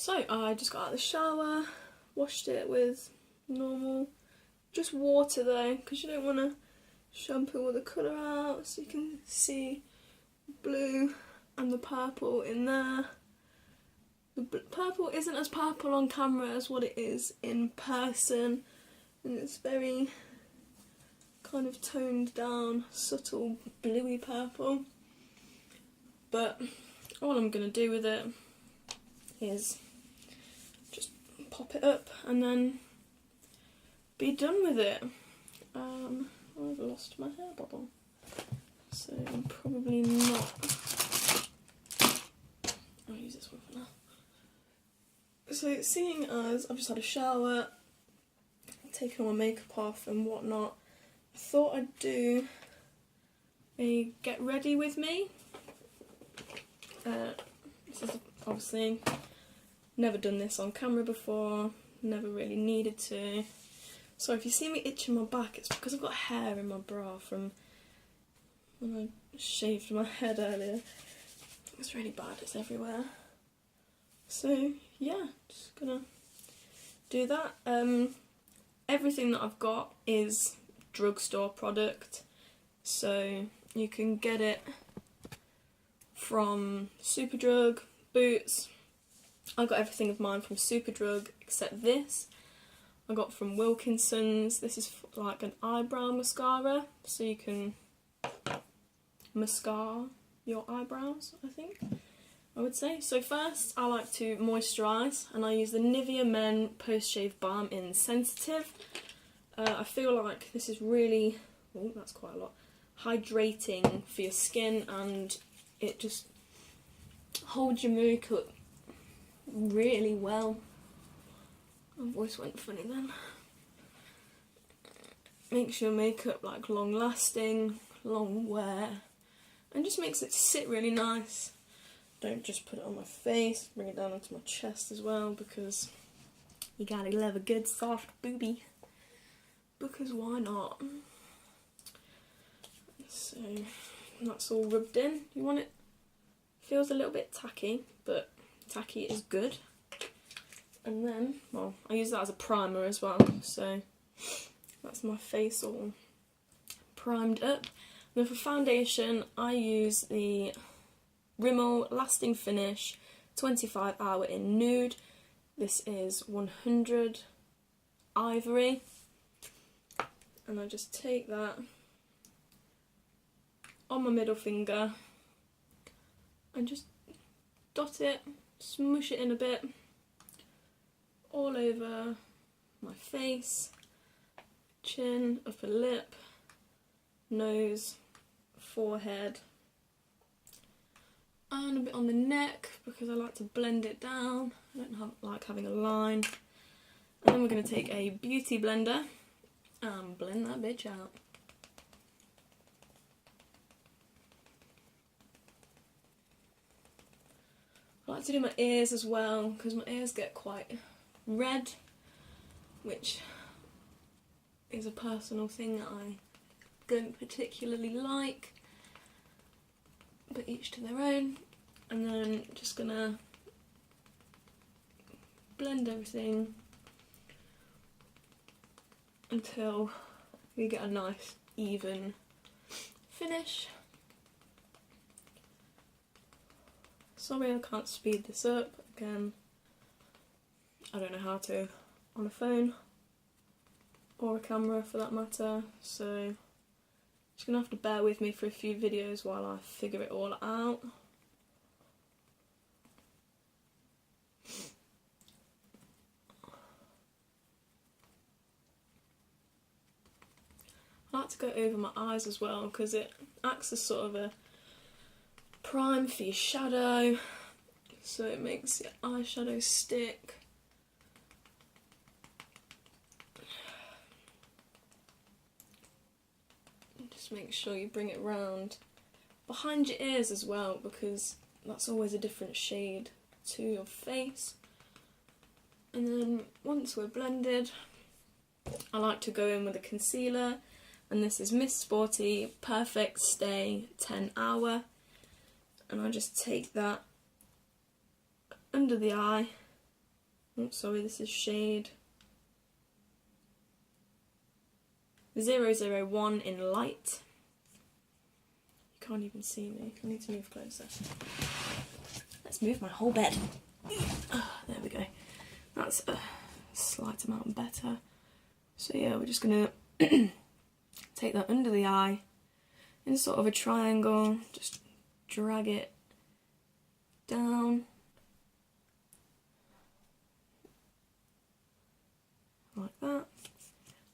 So I just got out of the shower, washed it with normal, just water though, because you don't want to shampoo all the colour out, so you can see blue and the purple in there. The purple isn't as purple on camera as what it is in person, and it's very kind of toned down, subtle bluey purple. But all I'm going to do with it is just pop it up and then be done with it. I've lost my hair bobble, so I'm probably not. I'll use this one for now. So seeing as I've just had a shower, taken all my makeup off and whatnot, I thought I'd do a get ready with me. This is obviously never done this on camera before, never really needed to. So if you see me itching my back, it's because I've got hair in my bra from when I shaved my head earlier. It's really bad, it's everywhere. So yeah, just gonna do that. Everything that I've got is drugstore product, so you can get it from Superdrug, Boots. I got everything of mine from Superdrug except this. I got from Wilkinson's. This is like an eyebrow mascara, so you can mascara your eyebrows, I think I would say. So first I like to moisturise, and I use the Nivea Men Post Shave Balm in Sensitive. I feel like this is really, oh that's quite a lot, hydrating for your skin, and it just holds your makeup really well. My voice went funny then. Makes your makeup like long lasting, long wear, and just makes it sit really nice. Don't just put it on my face, bring it down onto my chest as well, because you gotta love a good soft boobie. Because why not? So that's all rubbed in. You want it, feels a little bit tacky, but tacky is good. And then, well, I use that as a primer as well, so that's my face all primed up. And then for foundation, I use the Rimmel Lasting Finish 25 Hour in Nude. This is 100 Ivory. And I just take that on my middle finger and just dot it, smush it in a bit, all over my face, chin, upper lip, nose, forehead, and a bit on the neck because I like to blend it down. I don't like having a line. And then we're going to take a beauty blender and blend that bitch out. I like to do my ears as well because my ears get quite red, which is a personal thing that I don't particularly like, but each to their own. And then just gonna blend everything until we get a nice even finish. Sorry I can't speed this up, again I don't know how to on a phone or a camera for that matter, so just gonna have to bear with me for a few videos while I figure it all out. I like to go over my eyes as well because it acts as sort of a prime for your shadow, so it makes your eyeshadow stick. Just make sure you bring it round behind your ears as well, because that's always a different shade to your face. And then once we're blended, I like to go in with a concealer, and this is Miss Sporty Perfect Stay 10 Hour, and I just take that under the eye Oh, sorry, this is shade 001 in light. You can't even see me. I need to move closer. Let's move my whole bed. There we go. That's a slight amount better. So yeah, we're just gonna take that under the eye in sort of a triangle, just drag it down. Like that.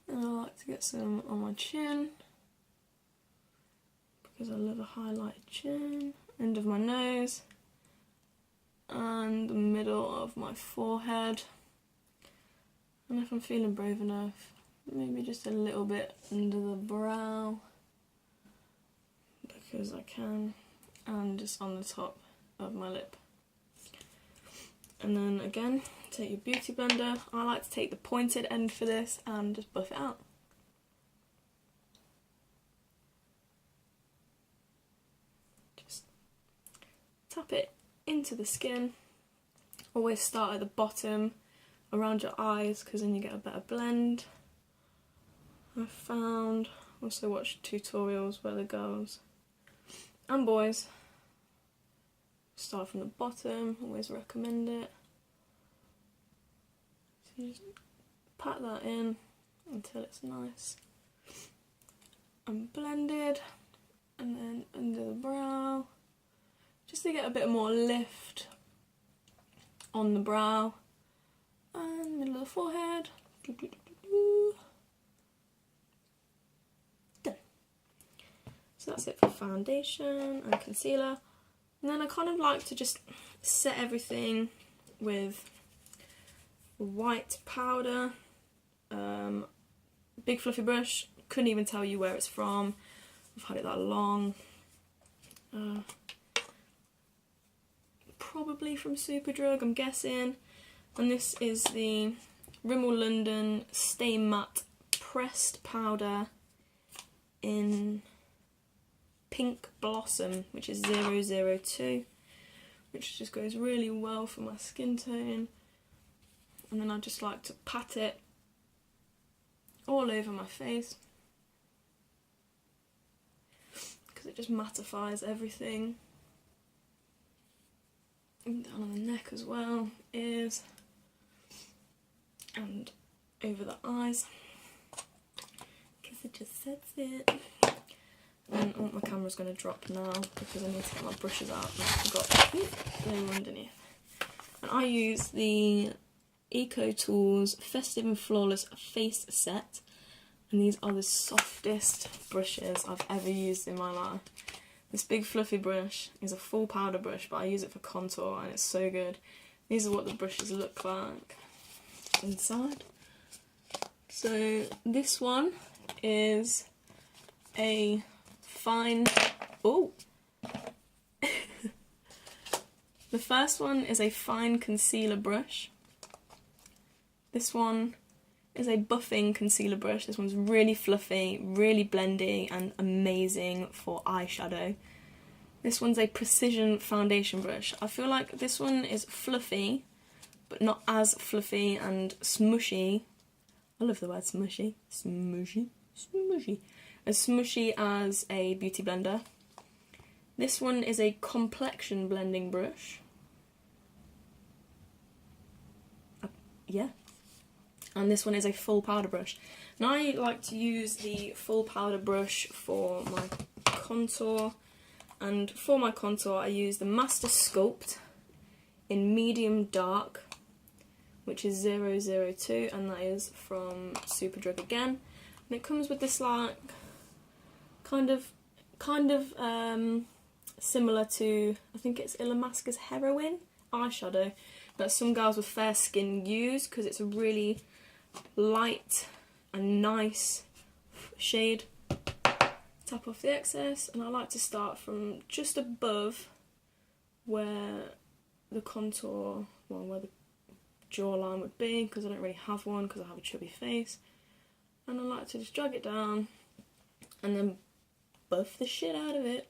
And I like to get some on my chin, because I love a highlighted chin, end of my nose, and the middle of my forehead. And if I'm feeling brave enough, maybe just a little bit under the brow, because I can, and just on the top of my lip. And then again, take your beauty blender. I like to take the pointed end for this and just buff it out. Just tap it into the skin. Always start at the bottom around your eyes, because then you get a better blend. I've found, also watch tutorials where the girls and boys start from the bottom, always recommend it. So you just pat that in until it's nice and blended, and then under the brow, just to get a bit more lift on the brow, and middle of the forehead. Done. So that's it for foundation and concealer. And then I kind of like to just set everything with white powder. Big fluffy brush, couldn't even tell you where it's from. I've had it that long. Probably from Superdrug, I'm guessing. And this is the Rimmel London Stay Matte Pressed Powder in Pink Blossom, which is 002, which just goes really well for my skin tone. And then I just like to pat it all over my face, because it just mattifies everything. And down on the neck as well, ears, and over the eyes, because it just sets it. And oh, my camera's going to drop now because I need to get my brushes out. I forgot they were underneath. And I use the Eco Tools Festive and Flawless Face Set, and these are the softest brushes I've ever used in my life. This big fluffy brush is a full powder brush, but I use it for contour and it's so good. These are what the brushes look like inside. So this one is a fine... Oh! The first one is a fine concealer brush. This one is a buffing concealer brush. This one's really fluffy, really blendy, and amazing for eyeshadow. This one's a precision foundation brush. I feel like this one is fluffy, but not as fluffy and smushy. I love the word smushy. Smushy. Smushy. As smushy as a beauty blender. This one is a complexion blending brush. Yeah. And this one is a full powder brush. Now I like to use the full powder brush for my contour, and for my contour I use the Master Sculpt in medium dark, which is 002, and that is from Superdrug again. And it comes with this like kind of similar to, I think it's Illamasqua's Heroine eyeshadow that some girls with fair skin use, because it's a really light and nice shade. Tap off the excess, and I like to start from just above where the contour, well, where the jawline would be, because I don't really have one because I have a chubby face. And I like to just drag it down and then buff the shit out of it.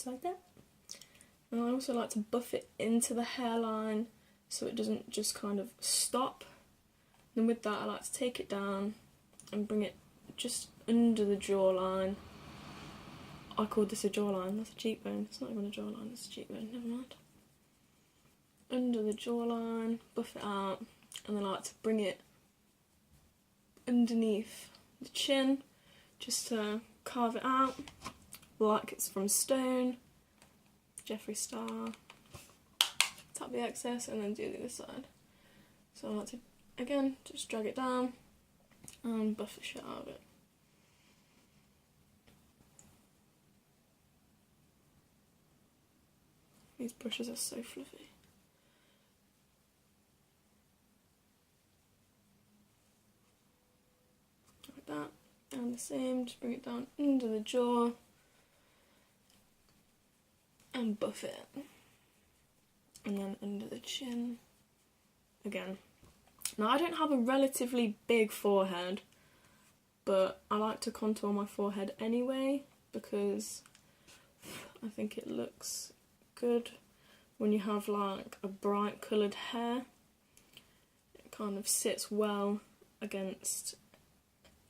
just like that. And I also like to buff it into the hairline so it doesn't just kind of stop. And with that I like to take it down and bring it just under the jawline. I called this a jawline, that's a cheekbone. It's not even a jawline, it's a cheekbone, never mind. Under the jawline, buff it out, and then I like to bring it underneath the chin just to carve it out like it's from stone. Jeffree Star. Tap the excess and then do the other side. So I like to, again, just drag it down and buff the shit out of it. These brushes are so fluffy. Like that. And the same, just bring it down under the jaw and buff it. And then under the chin again. Now I don't have a relatively big forehead, but I like to contour my forehead anyway because I think it looks good when you have like a bright coloured hair. It kind of sits well against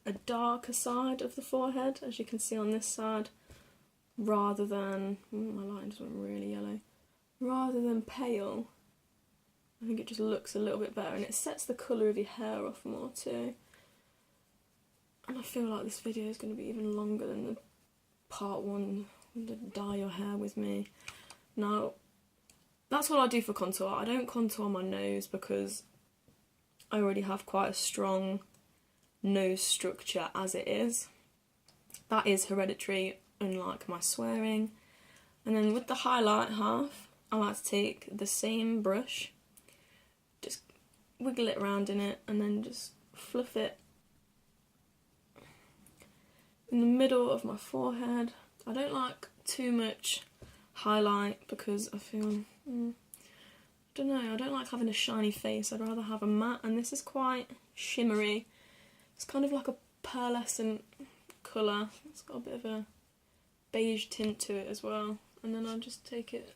a darker side of the forehead, as you can see on this side, rather than, my line just went really yellow, rather than pale. I think it just looks a little bit better and it sets the colour of your hair off more too. And I feel like this video is going to be even longer than the part one, the dye your hair with me. Now, that's what I do for contour. I don't contour my nose because I already have quite a strong nose structure as it is. That is hereditary, unlike my swearing. And then with the highlight half, I like to take the same brush, just wiggle it around in it, and then just fluff it in the middle of my forehead. I don't like too much highlight because I feel, I don't know, I don't like having a shiny face. I'd rather have a matte, and this is quite shimmery. It's kind of like a pearlescent colour. It's got a bit of a beige tint to it as well. And then I'll just take it